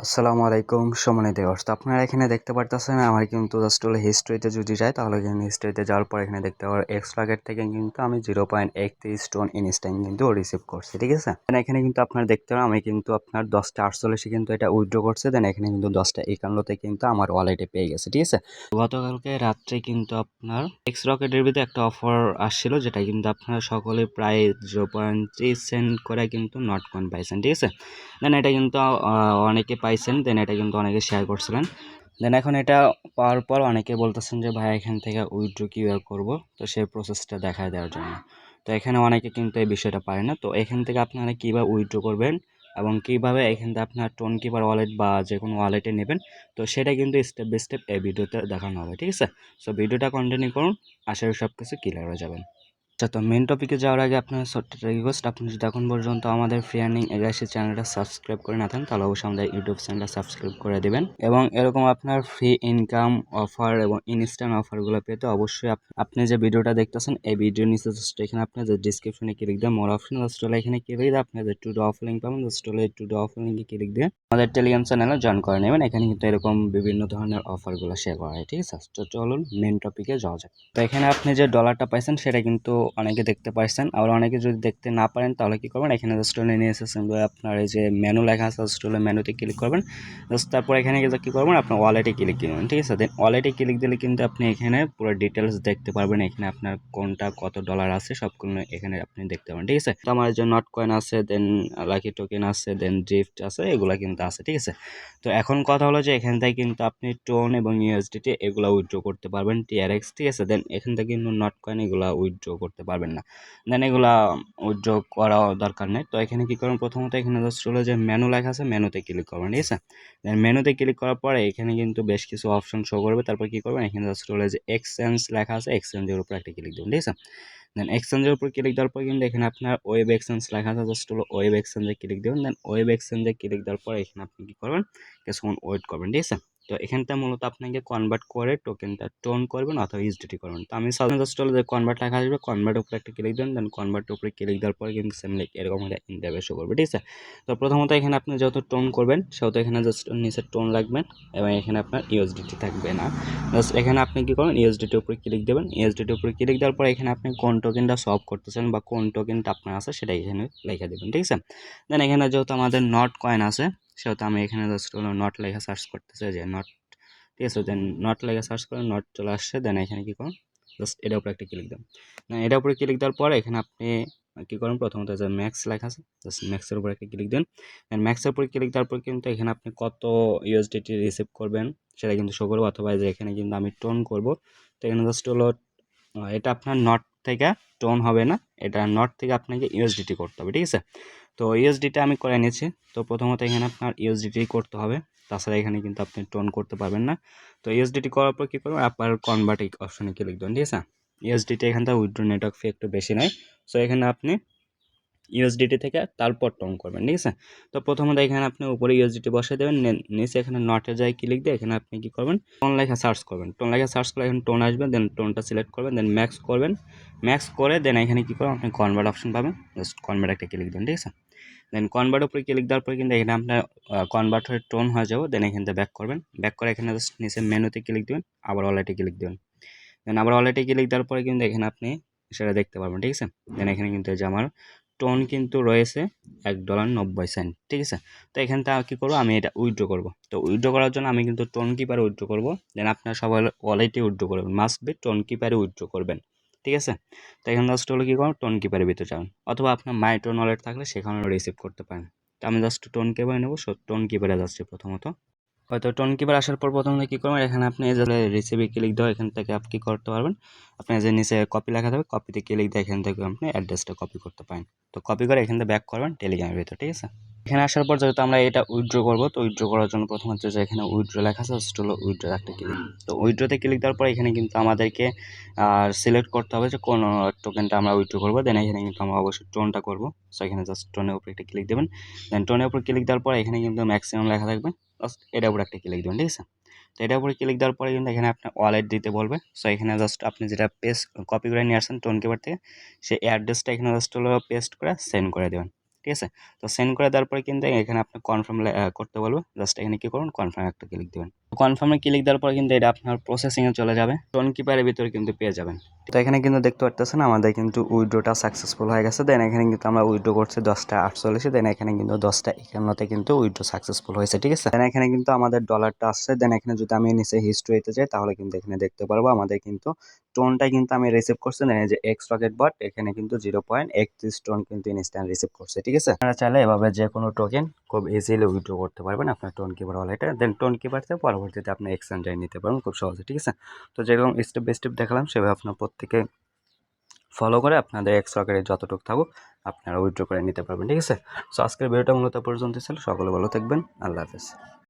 আসসালামু আলাইকুম সম্মানিত দর্শক, আপনারা এখানে দেখতে পারতেছেন আমার কিন্তু জাস্ট হলো হিস্ট্রিতে যদি যাই তাহলে এখানে হিস্ট্রিতে যাওয়ার পর এখানে দেখতে পারো এক্স প্যাকেট থেকে কিন্তু আমি 0.31 স্টোন ইনস্ট্যান্ট কিন্তু রিসিভ করছি, ঠিক আছে। দেন এখানে কিন্তু আপনারা দেখতে পারেন আমি কিন্তু আপনার 10টা 48 কিন্তু এটা উইথড্র করছে। দেন এখানে কিন্তু 10টা 51 কিন্তু আমার ওয়ালেটে পেয়ে গেছে, ঠিক আছে। গতকালকে রাত্রে কিন্তু আপনার এক্স রকেটের ভিতরে একটা অফার আসছিল, যেটা কিন্তু আপনারা সকলে প্রায় 0.3 সেন্ট করে কিন্তু নট কয়েন পাইছেন, ঠিক আছে। দেন এটা কিন্তু অনেকে পাইছেন, দেন এটা কিন্তু অনেকে শেয়ার করছিলেন। দেন এখন এটা পাওয়ার পর অনেকে বলতেছেন যে ভাই এখান থেকে উইথড্র কীভাবে করবো, তো সেই প্রসেসটা দেখায় দেওয়ার জন্য। তো এখানে অনেকে কিন্তু এই বিষয়টা পারে না, তো এখান থেকে আপনারা কীভাবে উইথড্র করবেন এবং কীভাবে এখান থেকে আপনার টোন কিপার ওয়ালেট বা যে কোনো ওয়ালেটে নেবেন, তো সেটা কিন্তু স্টেপ বাই স্টেপ এই ভিডিওতে দেখানো হবে, ঠিক আছে। সো ভিডিওটা কন্টিনিউ করুন, আশা করি সব কিছু ক্লিয়ার হয়ে যাবেন। আচ্ছা, তো মেন টপিকে যাওয়ার আগে আপনার ছোট্ট রিকোয়েস্ট, আপনি যদি এখন পর্যন্ত আমাদের ফ্রি আর্নিং এগাসি চ্যানেলটা সাবস্ক্রাইব করে না থাকেন তাহলে অবশ্যই আমাদের ইউটিউব চ্যানেলটা সাবস্ক্রাইব করে দেবেন, এবং এরকম আপনার ফ্রি ইনকাম অফার এবং ইনস্ট্যান্ট অফারগুলো পেতে অবশ্যই আপনি যে ভিডিওটা দেখতেছেন এই ভিডিওর নিচে জাস্ট এখানে আপনি যে ডিসক্রিপশনে ক্লিক দিয়ে মোর অপশন জাস্ট হলে এখানে ক্লিক দিয়ে আপনি যে টু ডে অফ লিঙ্ক পাবেন, জাস্ট হলে টু ডে অফ লিঙ্কে ক্লিক দিয়ে আমাদের টেলিগ্রাম চ্যানেলে জয়েন করে নেবেন। এখানে কিন্তু এরকম বিভিন্ন ধরনের অফারগুলো শেয়ার করা হয়, ঠিক আছে। তো চলুন মেন টপিকে যাওয়া যাক। তো এখানে আপনি যে ডলারটা পাইছেন সেটা কিন্তু অনেকে দেখতে পারছেন, আবার অনেকে যদি দেখতে না পারেন তাহলে কি করবেন, এখানে জাস্ট হলে নিয়ে এসেছেন আপনার এই যে মেনু লেখা আছে, জাস্ট হলে মেনুতে ক্লিক করবেন। জাস্ট তারপর এখানে কী করবেন, আপনার ওয়ালেটে ক্লিক দিবেন, ঠিক আছে। দেন ওয়ালেটে ক্লিক দিলে কিন্তু আপনি এখানে পুরো ডিটেলস দেখতে পারবেন, এখানে আপনার কোনটা কত ডলার আছে সবগুলো এখানে আপনি দেখতে পাবেন, ঠিক আছে। তো আমার যে নট কয়েন আছে, দেন লাকি টোকেন আছে, দেন ড্রিফট আছে, এগুলো কিন্তু আছে, ঠিক আছে। তো এখন কথা হলো যে এখান থেকে কিন্তু আপনি টোন এবং ইউএসডিটি এগুলো উইথড্র করতে পারবেন, টিআরএক্স, ঠিক আছে। দেন এখান থেকে কিন্তু নট কয়েন এগুলো উইথড্র করতে পারবেন না, দেন এগুলা উইথড্র করা দরকার নেই। তো এখানে কি করবেন, প্রথমত এখানে জাস্ট হলো যে মেনু লেখা আছে, মেনুতে ক্লিক করবেন, ঠিক আছে। দেন মেনুতে ক্লিক করার পরে এখানে কিন্তু বেশ কিছু অপশন শো করবে, তারপর কি করবেন, এখানে জাস্ট হলো যে এক্সচেঞ্জ লেখা আছে, এক্সচেঞ্জের উপর একটা ক্লিক দেবেন, ঠিক আছে। দেন এক্সচেঞ্জের উপর ক্লিক দেওয়ার পর কিন্তু এখানে আপনার ওয়েব এক্সচেঞ্জ লেখা আছে, জাস্ট হলো ওয়েব এক্সচেঞ্জে ক্লিক দেবেন। দেন ওয়েব এক্সচেঞ্জে ক্লিক দেওয়ার পর এখানে আপনি কি করবেন, কিছুক্ষণ ওয়েট করবেন, ঠিক আছে। তো এখানটা মূলত আপনাকে কনভার্ট করে টোকেনটা টোন করবেন অথবা ইউএসডিটি করবেন। তো আমি জাস্ট হলো যে কনভার্ট লেখা আসবে, কনভার্টের উপরে একটা ক্লিক দেন, দেন কনভার্টের উপরে ক্লিক দেওয়ার পরে কিন্তু সেম এরকম একটা ইন্টারফেস শো করবে, ঠিক আছে। তো প্রথমত এখানে আপনি যত টোন করবেন সেহেতু এখানে জাস্ট নিচে টোন রাখবেন, এবং এখানে আপনার ইউএসডিটি থাকবে না। জাস্ট এখানে আপনি কি করবেন, ইউএসডিটির উপরে ক্লিক দেবেন। ইউএসডিটির উপরে ক্লিক দেওয়ার পর এখানে আপনি কোন টোকেনটা সলভ করতেছেন বা কোন টোকেনটা আপনার আছে সেটা এখানে লিখে দেবেন, ঠিক আছে। দেন এখানে যেহেতু আমাদের নট কয়েন আছে সেহেতু আমি এখানে জাস্ট হলো নট লেখা সার্চ করতেছি, যে নট, ঠিক আছে। দেন নট লেখা সার্চ করে নট চলে আসছে। দেন এখানে কি করুন, জাস্ট এটার উপরে একটা ক্লিক দেন। এটার উপরে ক্লিক দেওয়ার পরে এখানে আপনি কী করেন, প্রথমত যে ম্যাক্স লেখা আছে, জাস্ট ম্যাক্সের উপরে একটা ক্লিক দেন। দেন ম্যাক্সের উপরে ক্লিক দেওয়ার পর কিন্তু এখানে আপনি কত ইউএসডিটি রিসিভ করবেন সেটা কিন্তু শো করবো, অথবা যে এখানে কিন্তু আমি টোন করব। তো এখানে জাস্ট হলো এটা আপনার নট থেকে টোন হবে না, এটা নট থেকে আপনাকে ইউএসডিটি করতে হবে, ঠিক আছে। তো ইউএসডিটি আমি করে নিয়েছি। তো প্রথমত এখানে আপনার ইউএসডিটি করতে হবে, তাছাড়া এখানে কিন্তু আপনি টোন করতে পারবেন না। তো ইউএসডিটি করার পর কী করবেন, আপনার কনভার্ট অপশনে ক্লিক দেবেন, ঠিক আছে। ইউএসডিটি এখান থেকে উইথড্র নেটওয়ার্ক ফি একটু বেশি নয়, সো এখানে আপনি ইউএসডিটি থেকে তারপর টোন করবেন, ঠিক আছে। তো প্রথমত এখানে আপনি উপরে ইউএসডিটি বসিয়ে দেবেন, নিচে এখানে নটে যায় ক্লিক দিয়ে এখানে আপনি কী করবেন, টোন লেখা সার্চ করবেন। টোন লেখা সার্চ করে এখানে টোন আসবে, দেন টোনটা সিলেক্ট করবেন, দেন ম্যাক্স করবেন। ম্যাক্স করে দেন এখানে কী করবেন, আপনি কনভার্ট অপশন পাবেন, জাস্ট কনভার্ট একটা ক্লিক দেন, ঠিক আছে। দেন কনভার্ট উপরে ক্লিক দেওয়ার পরে কিন্তু এখানে আপনার কনভার্ট হয়ে টোন হয়ে যাবে। দেন এখান থেকে ব্যাক করবেন, ব্যাক করে এখানে জাস্ট নিচে মেনুতে ক্লিক দেবেন, আবার ওয়ালেটে ক্লিক দেবেন। দেন আবার ওয়ালেটে ক্লিক দেওয়ার পরে কিন্তু এখানে আপনি সেটা দেখতে পারবেন, ঠিক আছে। দেন এখানে কিন্তু যে আমার টোন কিন্তু রয়েছে $1.90, ঠিক আছে। তো এখান থেকে কী করবো, আমি এটা উইথড্র করবো। তো উইথড্র করার জন্য আমি কিন্তু টোন কিপারে উইথড্র করবো। দেন আপনার সবাই ওয়ালেটে উইথড্র করবেন, মাস্ট বি টোন কিপারে উইথড্র করবেন, ঠিক আছে। তো এখানে জাস্ট হলো কী করবেন, টোন কিপারের ভিতরে যাবেন, অথবা আপনার মাই টোন ওয়ালেট থাকলে সেখানে রিসিভ করতে পারেন। তো আমি জাস্ট টোন কিপারে নেবো, সো টোন কিপারে যাচ্ছি প্রথমত। হয়তো টোন কিপার আসার পর প্রথমে কী করবেন, এখানে আপনি যে রিসিভে ক্লিক দেওয়া, এখান থেকে আপনি কী করতে পারবেন, আপনি যে নিচে কপি লেখা থাকবে কপিতে ক্লিক দিয়ে এখান থেকে আপনি অ্যাড্রেসটা কপি করতে পারেন। তো কপি করে এখান থেকে ব্যাক করবেন টেলিগ্রামের ভিতর, ঠিক আছে। এখানে আসার পর যেহেতু আমরা এটা উইথড্র করবো, তো উইথড্র করার জন্য প্রথমত যে এখানে উইথড্র লেখা আছে জাস্ট হলো উইথড্র একটা ক্লিক। তো উইথড্রতে ক্লিক দেওয়ার পর এখানে কিন্তু আমাদেরকে সিলেক্ট করতে হবে যে কোন টোকেনটা আমরা উইথড্র করবো। দেন এখানে কিন্তু আমরা অবশ্যই টোনটা করবো, সো এখানে জাস্ট টোনের উপরে একটা ক্লিক দেবেন। দেন টোনের উপর ক্লিক দেওয়ার পর এখানে কিন্তু ম্যাক্সিমাম লেখা থাকবে, জাস্ট এটার উপরে একটা ক্লিক দেবেন, ঠিক আছে। তো এটার উপরে ক্লিক দেওয়ার পরে কিন্তু এখানে আপনার ওয়ালেট দিতে বলবে, সো এখানে জাস্ট আপনি যেটা পেস্ট কপি করে নিয়ে আসছেন টোন কিপার থেকে সেই অ্যাড্রেসটা এখানে জাস্ট হলো পেস্ট করে সেন্ড করে দেবেন। ঠিক আছে? তো সেন্ড করে দেওয়ার পরে কিন্তু এখানে আপনি কনফার্ম করতে বলবে। জাস্ট এখানে কি করুন, কনফার্ম একটা ক্লিক দিবেন। কনফার্মে ক্লিক দেওয়ার পরে কিন্তু এটা আপনার প্রসেসিংয়ে চলে যাবে। টোন কিপারের ভিতরে কিন্তু পেয়ে যাবেন। তো এখানে কিন্তু দেখতে পারতেছেন আমাদের কিন্তু উইথড্রটা সাকসেসফুল হয়ে গেছে। দেন এখানে কিন্তু আমরা উইথড্র করছি 10:48। দেন এখানে কিন্তু 10:51 কিন্তু উইথড্র সাকসেসফুল হয়েছে, ঠিক আছে? দেন এখানে কিন্তু আমাদের ডলারটা আসছে। দেন এখানে যদি আমি নিচে হিস্ট্রিতে যাই তাহলে কিন্তু এখানে দেখতে পারবো আমাদের কিন্তু টোনটা কিন্তু আমি রিসিভ করছি। দেন এই যে এক্স রকেট বট এখানে কিন্তু 0.31 টোন কিন্তু ইনস্ট্যান্ট রিসিভ করছে, ঠিক আছে? আপনারা চাইলে এভাবে যে কোনো টোকেন খুব ইজিলি উইথড্র করতে পারবেন আপনার টোন কিপার ওয়ালেটে। দেন টোন কিপার থেকে পরবর্তীতে আপনি এক্সচেঞ্জে নিতে পারবেন খুব সহজে, ঠিক আছে? তো যেরকম স্টেপ বাই স্টেপ দেখালাম সেভাবে আপনার প্রত্যেকে ফলো করে আপনাদের এক্স রকেটের যতটুকু থাকুক আপনারা উইথড্র করে নিতে পারবেন, ঠিক আছে? সো আজকের ভিডিওটা মূলত পর্যন্ত ছিল। সকলে ভালো থাকবেন। আল্লাহ হাফেজ।